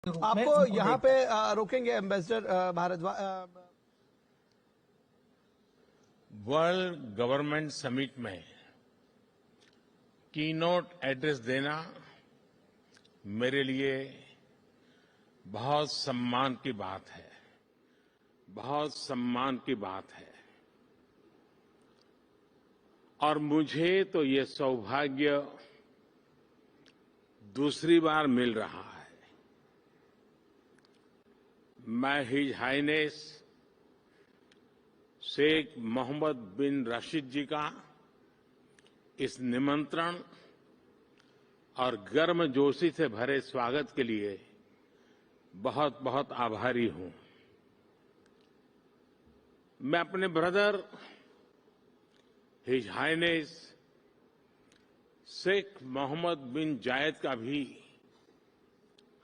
आपको यहाँ पे रोकेंगे ambassador Bhardwaj. World government summit में कीनोट एड्रेस देना मेरे लिए बहुत सम्मान की बात है, बहुत सम्मान की बात है। और मुझे तो ये सौभाग्य दूसरी बार मिल रहा है। मैं हिज हाइनेस शेख मोहम्मद बिन राशिद जी का इस निमंत्रण और गर्मजोशी से भरे स्वागत के लिए बहुत बहुत आभारी हूं। मैं अपने brother his highness Sheikh Mohammed bin Zayed का भी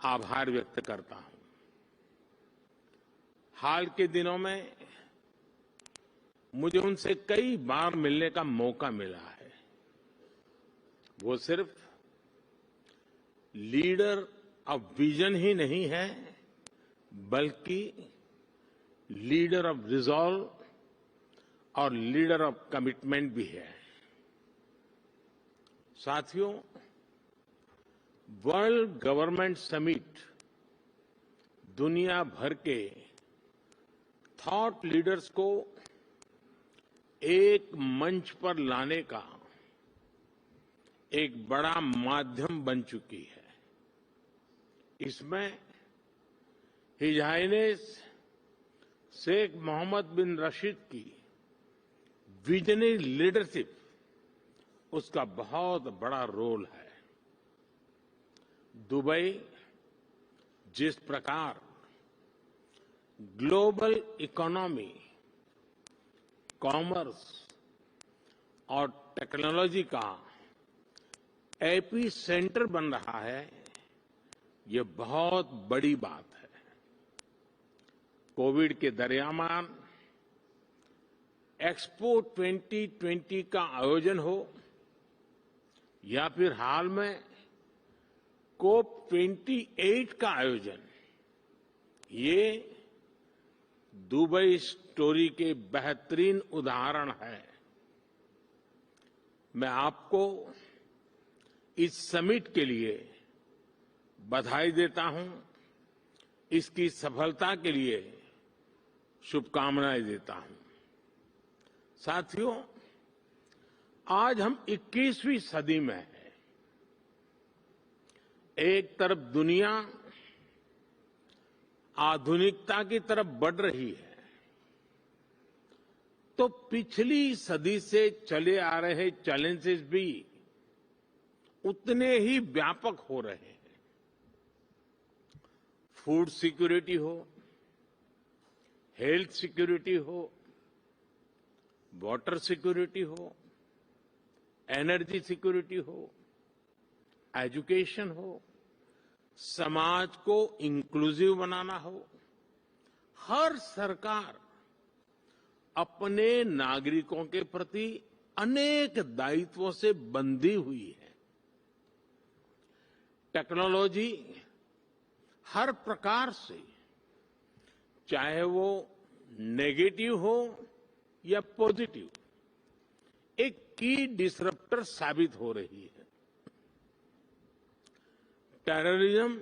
आभार व्यक्त करता हूं। हाल के दिनों में मुझे उनसे कई बार मिलने का मौका मिला है। वो सिर्फ लीडर ऑफ विजन ही नहीं है, बल्कि लीडर ऑफ रिजॉल्व और लीडर ऑफ कमिटमेंट भी है। साथियों, वर्ल्ड गवर्नमेंट समिट दुनिया भर के थॉट लीडर्स को एक मंच पर लाने का एक बड़ा माध्यम बन चुकी है। इसमें हिज हाइनेस शेख मोहम्मद बिन राशिद की विजनरी लीडरशिप, उसका बहुत बड़ा रोल है। दुबई जिस प्रकार ग्लोबल इकोनॉमी, कॉमर्स और टेक्नोलॉजी का एपी सेंटर बन रहा है, ये बहुत बड़ी बात है। कोविड के दरमियान एक्सपो 2020 का आयोजन हो या फिर हाल में कोप 28 का आयोजन, ये दुबई स्टोरी के बेहतरीन उदाहरण है। मैं आपको इस समिट के लिए बधाई देता हूं, इसकी सफलता के लिए शुभकामनाएं देता हूं। साथियों, आज हम 21वीं सदी में हैं। एक तरफ दुनिया आधुनिकता की तरफ बढ़ रही है, तो पिछली सदी से चले आ रहे चैलेंजेस भी उतने ही व्यापक हो रहे हैं। फूड सिक्योरिटी हो, हेल्थ सिक्योरिटी हो, वाटर सिक्योरिटी हो, एनर्जी सिक्योरिटी हो, एजुकेशन हो, समाज को इंक्लूसिव बनाना हो, हर सरकार अपने नागरिकों के प्रति अनेक दायित्वों से बंधी हुई है। टेक्नोलॉजी हर प्रकार से, चाहे वो नेगेटिव हो या पॉजिटिव, एक की डिसरप्टर साबित हो रही है। टेररिज्म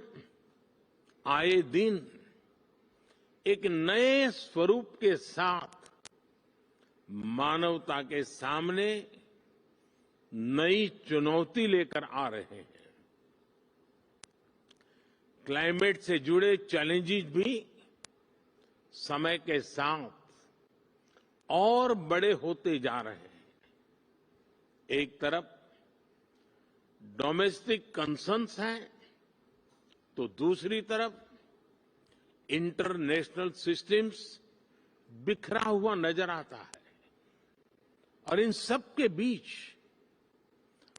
आए दिन एक नए स्वरूप के साथ मानवता के सामने नई चुनौती लेकर आ रहे हैं। क्लाइमेट से जुड़े चैलेंजेस भी समय के साथ और बड़े होते जा रहे हैं। एक तरफ डोमेस्टिक कंसर्न्स हैं, तो दूसरी तरफ इंटरनेशनल सिस्टम्स बिखरा हुआ नजर आता है। और इन सब के बीच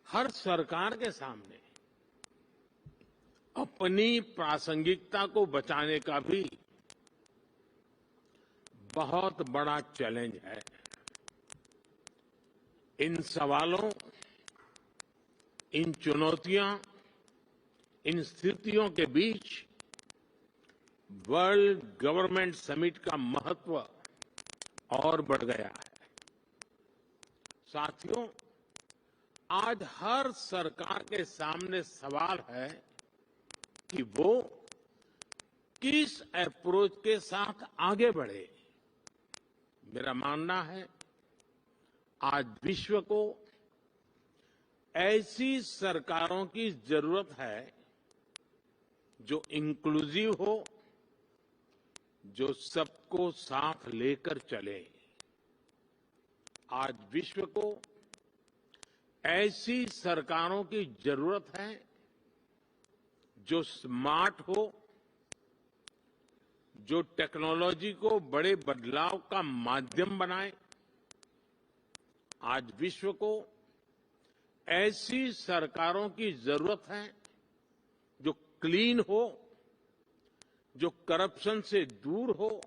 हर सरकार के सामने अपनी प्रासंगिकता को बचाने का भी बहुत बड़ा चैलेंज है। इन सवालों, इन चुनौतियों, इन स्थितियों के बीच वर्ल्ड गवर्नमेंट समिट का महत्व और बढ़ गया है। साथियों, आज हर सरकार के सामने सवाल है कि वो किस अप्रोच के साथ आगे बढ़े। मेरा मानना है आज विश्व को ऐसी सरकारों की जरूरत है जो इंक्लूसिव हो, जो सबको साथ लेकर चले। आज विश्व को ऐसी सरकारों की जरूरत है जो स्मार्ट हो, जो टेक्नोलॉजी को बड़े बदलाव का माध्यम बनाए। आज विश्व को ऐसी सरकारों की जरूरत है जो क्लीन हो, जो करप्शन से दूर हो,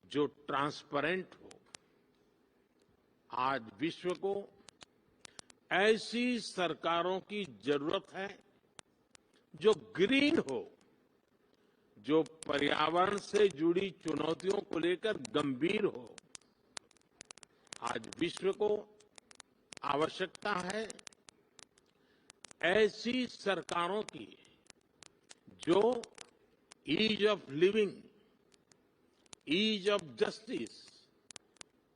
जो ट्रांसपेरेंट हो। आज विश्व को ऐसी सरकारों की जरूरत है जो ग्रीन हो, जो पर्यावरण से जुड़ी चुनौतियों को लेकर गंभीर हो। आज विश्व को आवश्यकता है ऐसी सरकारों की जो ease of living, ease of justice,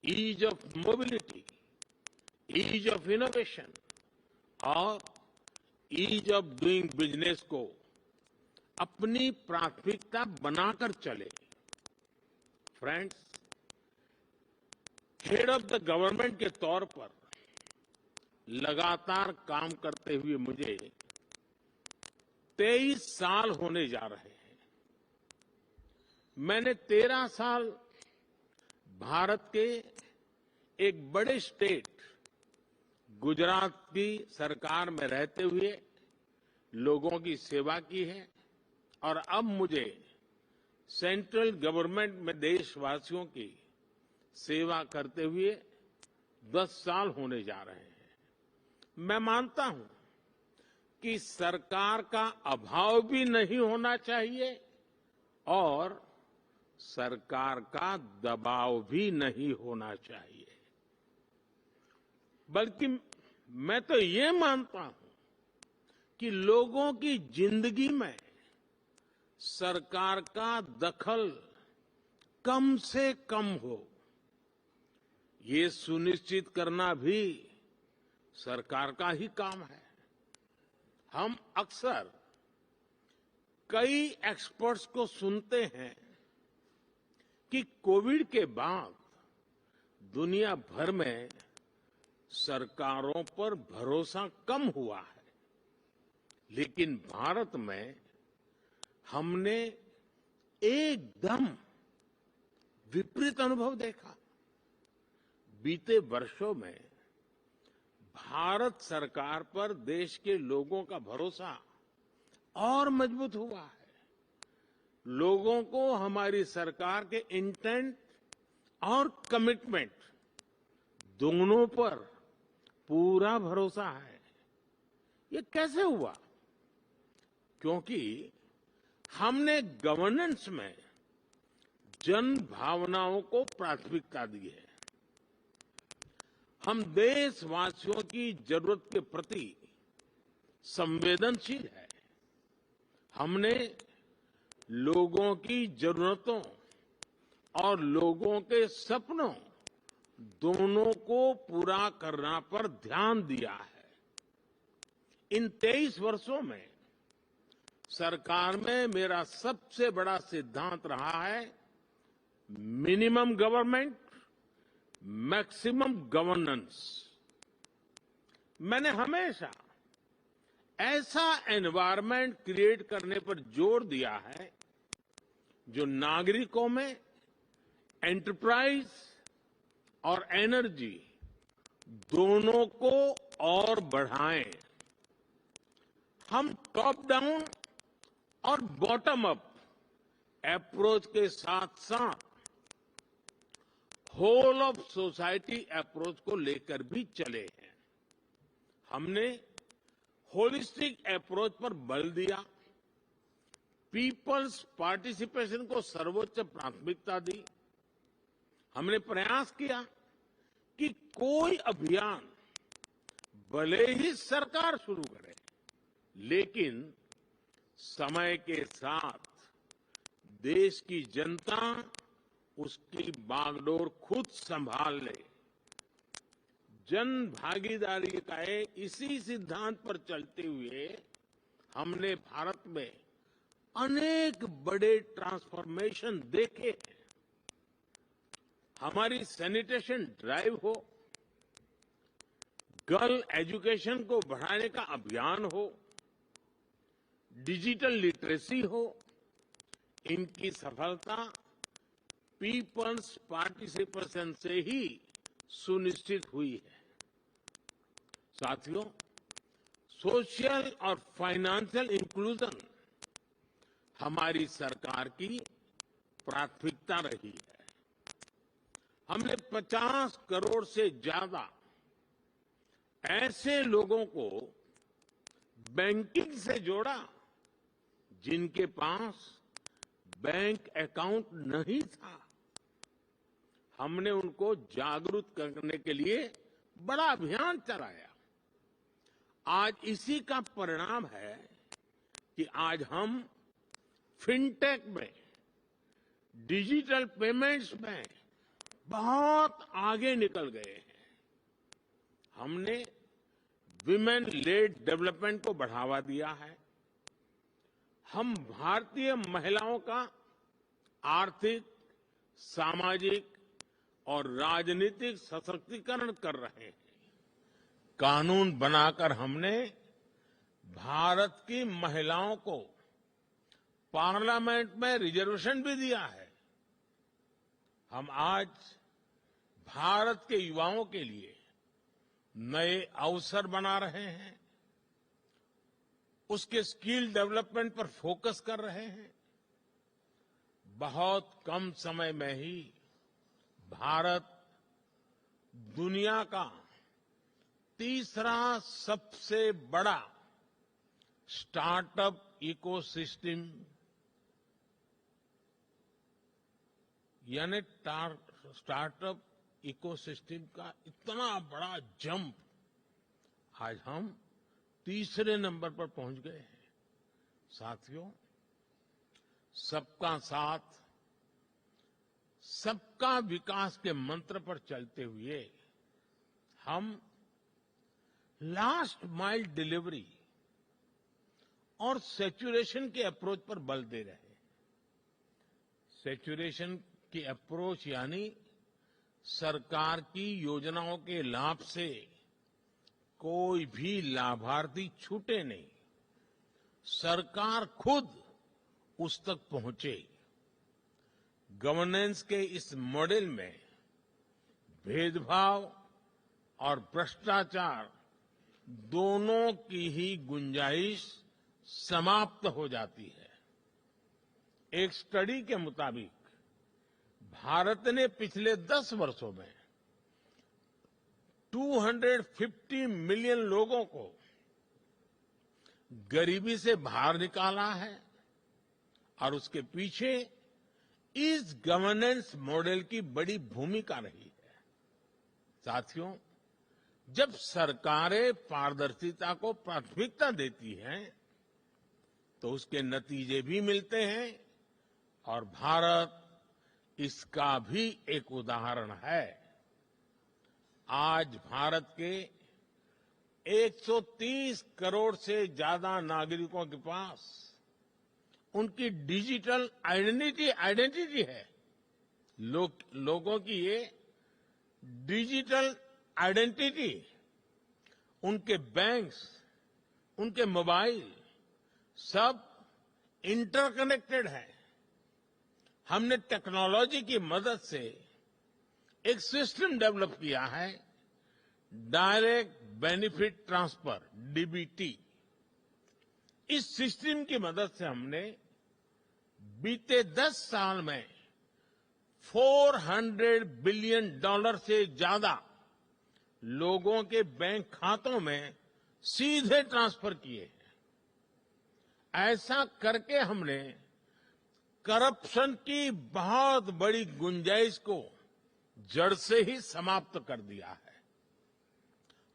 ease of mobility, ease of innovation और ईज ऑफ डूइंग बिजनेस को अपनी प्राथमिकता बनाकर चले। Friends, head of the government के तौर पर लगातार काम करते हुए मुझे 23 साल होने जा रहे हैं। मैंने 13 साल भारत के एक बड़े स्टेट गुजरात की सरकार में रहते हुए लोगों की सेवा की है और अब मुझे सेंट्रल गवर्नमेंट में देशवासियों की सेवा करते हुए 10 साल होने जा रहे हैं। मैं मानता हूं कि सरकार का अभाव भी नहीं होना चाहिए और सरकार का दबाव भी नहीं होना चाहिए। बल्कि मैं तो ये मानता हूं कि लोगों की जिंदगी में सरकार का दखल कम से कम हो, ये सुनिश्चित करना भी सरकार का ही काम है। हम अक्सर कई एक्सपर्ट्स को सुनते हैं कि कोविड के बाद दुनिया भर में सरकारों पर भरोसा कम हुआ है, लेकिन भारत में हमने एकदम विपरीत अनुभव देखा। बीते वर्षों में भारत सरकार पर देश के लोगों का भरोसा और मजबूत हुआ है। लोगों को हमारी सरकार के इंटेंट और कमिटमेंट दोनों पर पूरा भरोसा है। ये कैसे हुआ? क्योंकि हमने गवर्नेंस में जन भावनाओं को प्राथमिकता दी है। हम देशवासियों की जरूरत के प्रति संवेदनशील है। हमने लोगों की जरूरतों और लोगों के सपनों दोनों को पूरा करना पर ध्यान दिया है। इन 23 वर्षों में सरकार में मेरा सबसे बड़ा सिद्धांत रहा है मिनिमम गवर्नमेंट, मैक्सिमम गवर्नेंस। मैंने हमेशा ऐसा एनवायरनमेंट क्रिएट करने पर जोर दिया है जो नागरिकों में एंटरप्राइज और एनर्जी दोनों को और बढ़ाएं। हम टॉप डाउन और बॉटम अप अप्रोच के साथ साथ होल ऑफ सोसाइटी अप्रोच को लेकर भी चले हैं। हमने होलिस्टिक अप्रोच पर बल दिया, पीपल्स पार्टिसिपेशन को सर्वोच्च प्राथमिकता दी। हमने प्रयास किया कि कोई अभियान भले ही सरकार शुरू करे, लेकिन समय के साथ देश की जनता उसकी बागडोर खुद संभाल ले। जन भागीदारी का इसी सिद्धांत पर चलते हुए हमने भारत में अनेक बड़े ट्रांसफॉर्मेशन देखे हैं। हमारी सैनिटेशन ड्राइव हो, गर्ल एजुकेशन को बढ़ाने का अभियान हो, डिजिटल लिटरेसी हो, इनकी सफलता पीपल्स पार्टिसिपेशन से ही सुनिश्चित हुई है। साथियों, सोशल और फाइनेंशियल इंक्लूजन हमारी सरकार की प्राथमिकता रही है। हमने 50 करोड़ से ज्यादा ऐसे लोगों को बैंकिंग से जोड़ा जिनके पास बैंक अकाउंट नहीं था। हमने उनको जागरूक करने के लिए बड़ा अभियान चलाया। आज इसी का परिणाम है कि आज हम फिनटेक में, डिजिटल पेमेंट्स में बहुत आगे निकल गए हैं। हमने विमेन लेड डेवलपमेंट को बढ़ावा दिया है। हम भारतीय महिलाओं का आर्थिक, सामाजिक और राजनीतिक सशक्तिकरण कर रहे हैं। कानून बनाकर हमने भारत की महिलाओं को पार्लियामेंट में रिजर्वेशन भी दिया है। हम आज भारत के युवाओं के लिए नए अवसर बना रहे हैं, उसके स्किल डेवलपमेंट पर फोकस कर रहे हैं। बहुत कम समय में ही भारत दुनिया का तीसरा सबसे बड़ा स्टार्टअप इकोसिस्टम यानी स्टार्टअप इकोसिस्टम का इतना बड़ा जंप आज हम तीसरे नंबर पर पहुंच गए हैं। साथियों, सबका साथ, सबका विकास के मंत्र पर चलते हुए हम लास्ट माइल डिलीवरी और सैचुरेशन के अप्रोच पर बल दे रहे हैं। सैचुरेशन की अप्रोच यानी सरकार की योजनाओं के लाभ से कोई भी लाभार्थी छूटे नहीं, सरकार खुद उस तक पहुंचे। गवर्नेंस के इस मॉडल में भेदभाव और भ्रष्टाचार दोनों की ही गुंजाइश समाप्त हो जाती है। एक स्टडी के मुताबिक भारत ने पिछले 10 वर्षों में 250 मिलियन लोगों को गरीबी से बाहर निकाला है और उसके पीछे इस गवर्नेंस मॉडल की बड़ी भूमिका रही है। साथियों, जब सरकारें पारदर्शिता को प्राथमिकता देती हैं तो उसके नतीजे भी मिलते हैं और भारत इसका भी एक उदाहरण है। आज भारत के 130 करोड़ से ज्यादा नागरिकों के पास उनकी डिजिटल आइडेंटिटी है। लोगों की ये डिजिटल आइडेंटिटी उनके बैंक्स, उनके मोबाइल सब इंटरकनेक्टेड है। हमने टेक्नोलॉजी की मदद से एक सिस्टम डेवलप किया है, डायरेक्ट बेनिफिट ट्रांसफर, डीबीटी। इस सिस्टम की मदद से हमने बीते 10 साल में $400 बिलियन से ज्यादा लोगों के बैंक खातों में सीधे ट्रांसफर किए हैं। ऐसा करके हमने करप्शन की बहुत बड़ी गुंजाइश को जड़ से ही समाप्त कर दिया है।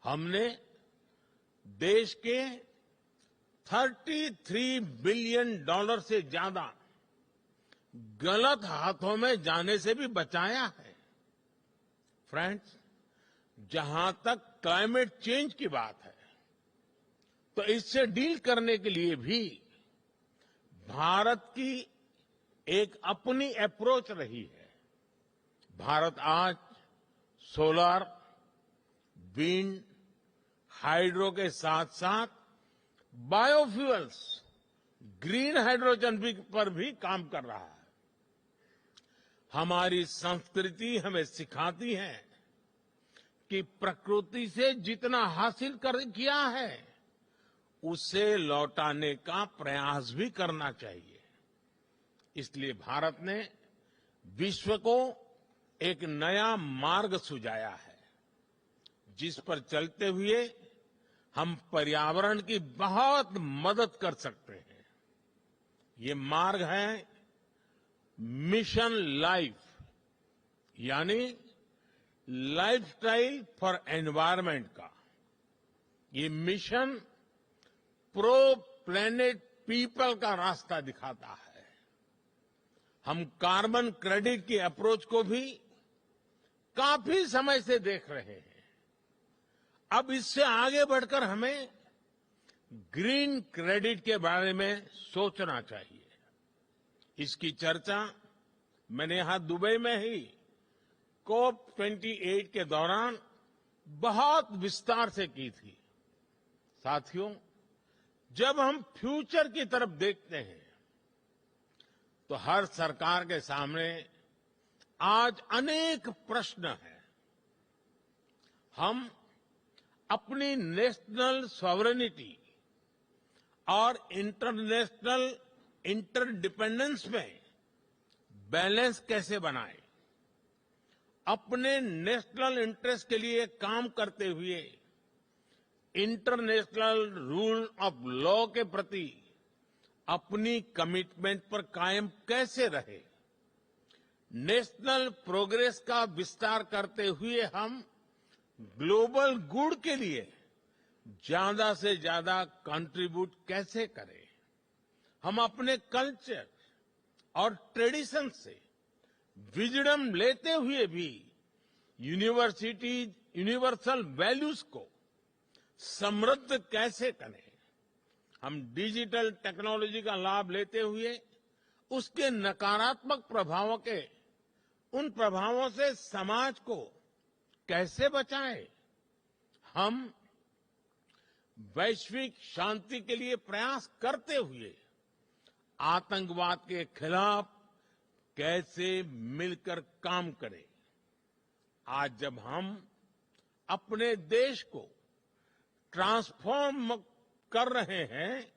हमने देश के 33 बिलियन डॉलर से ज्यादा गलत हाथों में जाने से भी बचाया है। फ्रेंड्स, जहां तक क्लाइमेट चेंज की बात है, तो इससे डील करने के लिए भी भारत की एक अपनी अप्रोच रही है। भारत आज सोलर, विंड, हाइड्रो के साथ साथ बायोफ्यूल्स, ग्रीन हाइड्रोजन पर भी काम कर रहा है। हमारी संस्कृति हमें सिखाती है कि प्रकृति से जितना हासिल किया है, उसे लौटाने का प्रयास भी करना चाहिए। इसलिए भारत ने विश्व को एक नया मार्ग सुझाया है, जिस पर चलते हुए हम पर्यावरण की बहुत मदद कर सकते हैं। ये मार्ग है मिशन लाइफ, यानी लाइफस्टाइल फॉर एनवायरनमेंट का। ये मिशन प्रो प्लेनेट पीपल का रास्ता दिखाता है। हम कार्बन क्रेडिट की अप्रोच को भी काफी समय से देख रहे हैं। अब इससे आगे बढ़कर हमें ग्रीन क्रेडिट के बारे में सोचना चाहिए। इसकी चर्चा मैंने यहां दुबई में ही COP28 के दौरान बहुत विस्तार से की थी। साथियों, जब हम फ्यूचर की तरफ देखते हैं, तो हर सरकार के सामने आज अनेक प्रश्न हैं। हम अपनी नेशनल सॉवरेनिटी और इंटरनेशनल इंटरडिपेंडेंस में बैलेंस कैसे बनाएं? अपने नेशनल इंटरेस्ट के लिए काम करते हुए इंटरनेशनल रूल ऑफ लॉ के प्रति अपनी कमिटमेंट पर कायम कैसे रहे? नेशनल प्रोग्रेस का विस्तार करते हुए हम ग्लोबल गुड के लिए ज्यादा से ज्यादा कंट्रीब्यूट कैसे करें? हम अपने कल्चर और ट्रेडिशन से विजडम लेते हुए भी यूनिवर्सल वैल्यूज को समृद्ध कैसे करें? हम डिजिटल टेक्नोलॉजी का लाभ लेते हुए उसके नकारात्मक उन प्रभावों से समाज को कैसे बचाएं? हम वैश्विक शांति के लिए प्रयास करते हुए आतंकवाद के खिलाफ कैसे मिलकर काम करें? आज जब हम अपने देश को ट्रांसफॉर्म कर रहे हैं,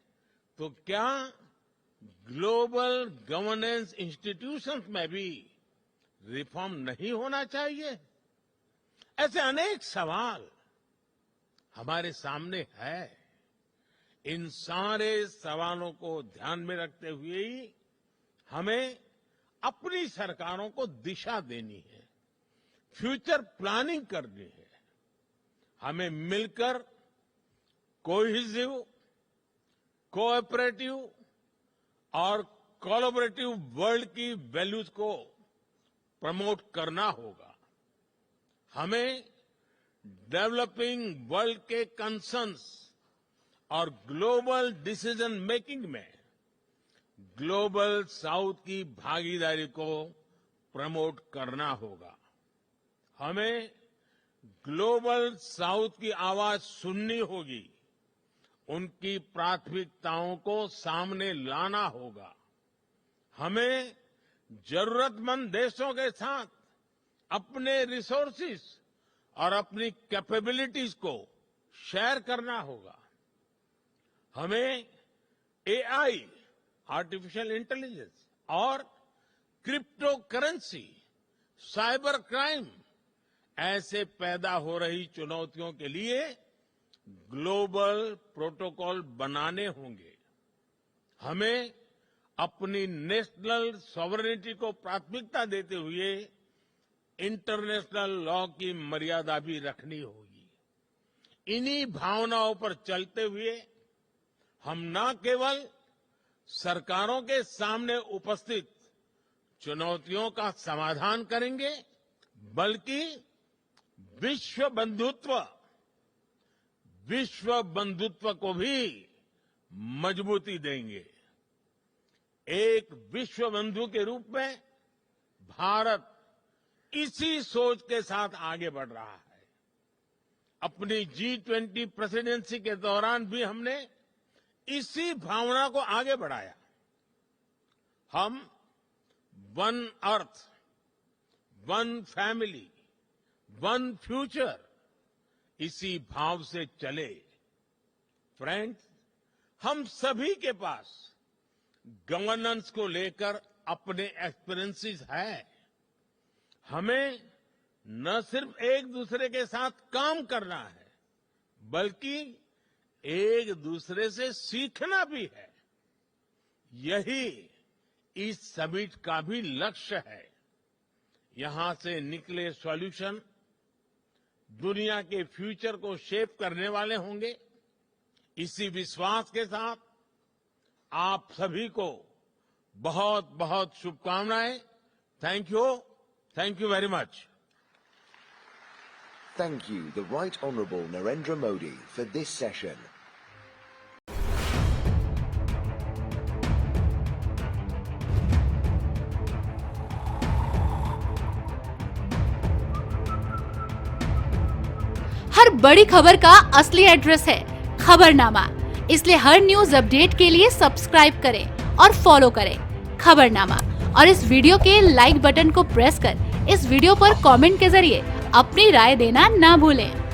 तो क्या ग्लोबल गवर्नेंस इंस्टीट्यूशंस में भी रिफॉर्म नहीं होना चाहिए? ऐसे अनेक सवाल हमारे सामने है। इन सारे सवालों को ध्यान में रखते हुए ही हमें अपनी सरकारों को दिशा देनी है, फ्यूचर प्लानिंग करनी है। हमें मिलकर कोहेसिव, कोऑपरेटिव और कोलैबोरेटिव वर्ल्ड की वैल्यूज को प्रमोट करना होगा। हमें डेवलपिंग वर्ल्ड के कंसर्न्स और ग्लोबल डिसीजन मेकिंग में ग्लोबल साउथ की भागीदारी को प्रमोट करना होगा। हमें ग्लोबल साउथ की आवाज सुननी होगी, उनकी प्राथमिकताओं को सामने लाना होगा। हमें जरूरतमंद देशों के साथ अपने रिसोर्सेज और अपनी कैपेबिलिटीज को शेयर करना होगा। हमें एआई, आर्टिफिशियल इंटेलिजेंस और क्रिप्टो करेंसी, साइबर क्राइम ऐसे पैदा हो रही चुनौतियों के लिए ग्लोबल प्रोटोकॉल बनाने होंगे। हमें अपनी नेशनल सॉवरेनिटी को प्राथमिकता देते हुए इंटरनेशनल लॉ की मर्यादा भी रखनी होगी। इन्हीं भावनाओं पर चलते हुए हम न केवल सरकारों के सामने उपस्थित चुनौतियों का समाधान करेंगे, बल्कि विश्व बंधुत्व को भी मजबूती देंगे। एक विश्व बंधु के रूप में भारत इसी सोच के साथ आगे बढ़ रहा है। अपनी G20 प्रेसिडेंसी के दौरान भी हमने इसी भावना को आगे बढ़ाया। हम one earth, one family, one future, इसी भाव से चले। फ्रेंड्स, हम सभी के पास गवर्नेंस को लेकर अपने एक्सपीरियंसेस है। हमें न सिर्फ एक दूसरे के साथ काम करना है, बल्कि एक दूसरे से सीखना भी है। यही इस समिट का भी लक्ष्य है। यहां से निकले सॉल्यूशन दुनिया के फ्यूचर को शेप करने वाले होंगे। इसी विश्वास के साथ आप सभी को बहुत बहुत शुभकामनाएं। Thank you very much. Thank you, the Right Honourable Narendra Modi, for this session. हर बड़ी खबर का असली एड्रेस है खबरनामा। इसलिए हर न्यूज अपडेट के लिए सब्सक्राइब करें और फॉलो करें खबरनामा। और इस वीडियो के लाइक बटन को प्रेस कर इस वीडियो पर कमेंट के जरिए अपनी राय देना ना भूलें।